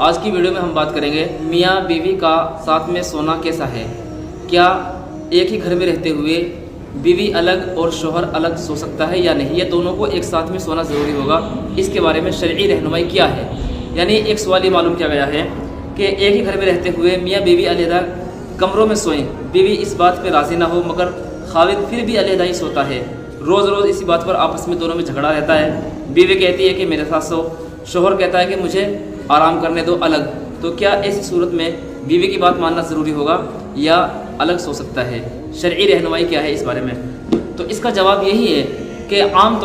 آج کی ویڈیو میں ہم بات کریں گے میاں بیوی کا ساتھ میں سونا کیسا ہے۔ کیا ایک ہی گھر میں رہتے ہوئے بیوی الگ اور شوہر الگ سو سکتا ہے یا نہیں، یا دونوں کو ایک ساتھ میں سونا ضروری ہوگا؟ اس کے بارے میں شرعی رہنمائی کیا ہے؟ یعنی ایک سوال یہ معلوم کیا گیا ہے کہ ایک ہی گھر میں رہتے ہوئے میاں بیوی علیحدہ کمروں میں سوئیں، بیوی اس بات پہ راضی نہ ہو مگر خاوند پھر بھی علیحدہ ہی سوتا ہے، روز روز اسی بات پر آپس میں دونوں میں جھگڑا رہتا ہے۔ بیوی کہتی ہے کہ میرے ساتھ سو، شوہر کہتا ہے کہ مجھے آرام کرنے دو الگ، تو کیا ایسی صورت میں بیوی کی بات ماننا ضروری ہوگا یا الگ سو سکتا ہے؟ شرعی رہنمائی کیا ہے اس بارے میں؟ تو اس کا جواب یہی ہے کہ عام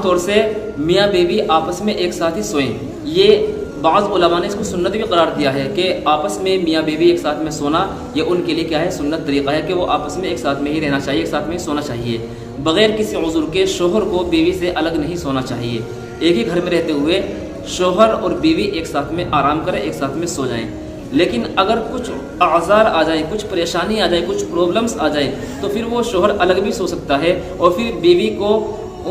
طور سے میاں بیوی آپس میں ایک ساتھ ہی سوئیں۔ یہ بعض علماء نے اس کو سنت بھی قرار دیا ہے کہ آپس میں میاں بیوی ایک ساتھ میں سونا یہ ان کے لیے کیا ہے، سنت طریقہ ہے کہ وہ آپس میں ایک ساتھ میں ہی رہنا چاہیے، ایک ساتھ میں ہی سونا چاہیے، بغیر کسی عذر کے شوہر کو بیوی سے الگ نہیں سونا چاہیے۔ ایک ہی گھر میں رہتے ہوئے شوہر اور بیوی ایک ساتھ میں آرام کریں، ایک ساتھ میں سو جائیں۔ لیکن اگر کچھ اعذار آ جائیں، کچھ پریشانی آ جائے، کچھ پرابلمس آ جائیں، تو پھر وہ شوہر الگ بھی سو سکتا ہے، اور پھر بیوی کو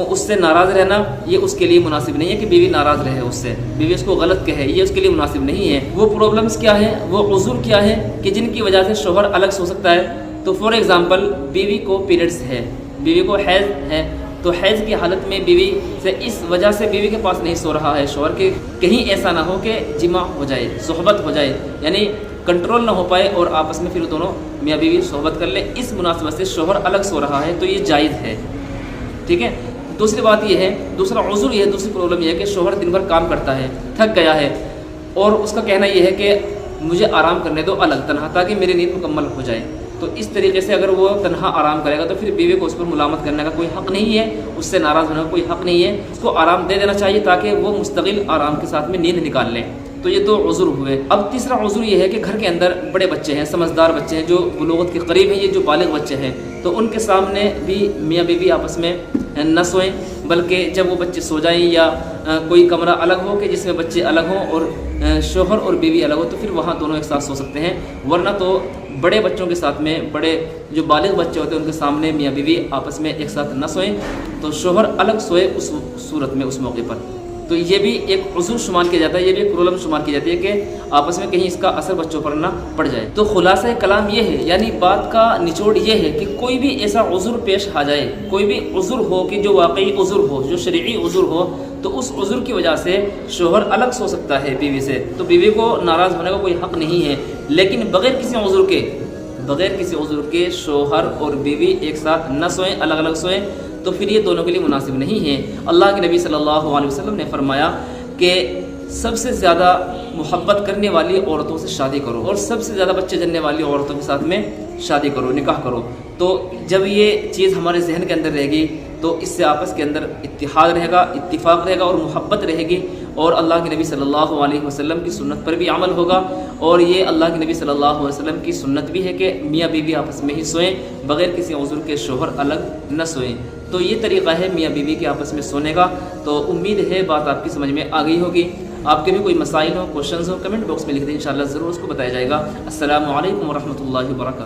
اس سے ناراض رہنا یہ اس کے لیے مناسب نہیں ہے کہ بیوی ناراض رہے اس سے، بیوی اس کو غلط کہے، یہ اس کے لیے مناسب نہیں ہے۔ وہ پرابلمس کیا ہیں، وہ عذر کیا ہے کہ جن کی وجہ سے شوہر الگ سو سکتا ہے؟ تو فار ایگزامپل بیوی کو پیریڈس ہے، بیوی کو حیض ہے، تو حیض کی حالت میں بیوی سے اس وجہ سے بیوی کے پاس نہیں سو رہا ہے شوہر، کے کہیں ایسا نہ ہو کہ جمع ہو جائے، صحبت ہو جائے، یعنی کنٹرول نہ ہو پائے اور آپس میں پھر دونوں میاں بیوی صحبت کر لیں، اس مناسبت سے شوہر الگ سو رہا ہے تو یہ جائز ہے، ٹھیک ہے۔ دوسری بات یہ ہے، دوسرا عذر یہ ہے، دوسری پرابلم یہ ہے کہ شوہر دن بھر کام کرتا ہے، تھک گیا ہے، اور اس کا کہنا یہ ہے کہ مجھے آرام کرنے دو الگ تنہا تاکہ میری نیند مکمل ہو جائے۔ تو اس طریقے سے اگر وہ تنہا آرام کرے گا تو پھر بیوی کو اس پر ملامت کرنے کا کوئی حق نہیں ہے، اس سے ناراض ہونے کا کوئی حق نہیں ہے، اس کو آرام دے دینا چاہیے تاکہ وہ مستقل آرام کے ساتھ میں نیند نکال لیں۔ تو یہ دو عذر ہوئے۔ اب تیسرا عذر یہ ہے کہ گھر کے اندر بڑے بچے ہیں، سمجھدار بچے ہیں، جو بلوغت کے قریب ہیں، یہ جو بالغ بچے ہیں، تو ان کے سامنے بھی میاں بیوی آپس میں نہ سوئیں، بلکہ جب وہ بچے سو جائیں یا کوئی کمرہ الگ ہو کہ جس میں بچے الگ ہوں اور شوہر اور بیوی الگ ہو، تو پھر وہاں دونوں ایک ساتھ سو سکتے ہیں، ورنہ تو بڑے بچوں کے ساتھ میں، بڑے جو بالغ بچے ہوتے ہیں ان کے سامنے میاں بیوی آپس میں ایک ساتھ نہ سوئیں، تو شوہر الگ سوئے اس صورت میں، اس موقع پر۔ تو یہ بھی ایک عذر شمار کیا جاتا ہے، یہ بھی ایک پرابلم شمار کی جاتی ہے کہ آپس میں کہیں اس کا اثر بچوں پر نہ پڑ جائے۔ تو خلاصہ کلام یہ ہے، یعنی بات کا نچوڑ یہ ہے کہ کوئی بھی ایسا عذر پیش آ جائے، کوئی بھی عذر ہو کہ جو واقعی عذر ہو، جو شرعی عذر ہو، تو اس عذر کی وجہ سے شوہر الگ سو سکتا ہے بیوی سے، تو بیوی کو ناراض ہونے کا کوئی حق نہیں ہے۔ لیکن بغیر کسی عذر کے شوہر اور بیوی ایک ساتھ نہ سوئیں، الگ الگ سوئیں، تو پھر یہ دونوں کے لیے مناسب نہیں ہے۔ اللہ کے نبی صلی اللہ علیہ وسلم نے فرمایا کہ سب سے زیادہ محبت کرنے والی عورتوں سے شادی کرو، اور سب سے زیادہ بچے جننے والی عورتوں کے ساتھ میں شادی کرو، نکاح کرو۔ تو جب یہ چیز ہمارے ذہن کے اندر رہے گی تو اس سے آپس کے اندر اتحاد رہے گا، اتفاق رہے گا اور محبت رہے گی، اور اللہ کے نبی صلی اللہ علیہ وسلم کی سنت پر بھی عمل ہوگا۔ اور یہ اللہ کے نبی صلی اللہ علیہ وسلم کی سنت بھی ہے کہ میاں بیوی آپس میں ہی سوئیں، بغیر کسی عذر کے شوہر الگ نہ سوئیں۔ تو یہ طریقہ ہے میاں بیوی کے آپس میں سونے کا۔ تو امید ہے بات آپ کی سمجھ میں آ گئی ہوگی۔ آپ کے بھی کوئی مسائل ہوں، کوشچنز ہوں، کمنٹ باکس میں لکھ دیں، انشاءاللہ ضرور اس کو بتایا جائے گا۔ السلام علیکم ورحمۃ اللہ وبرکاتہ۔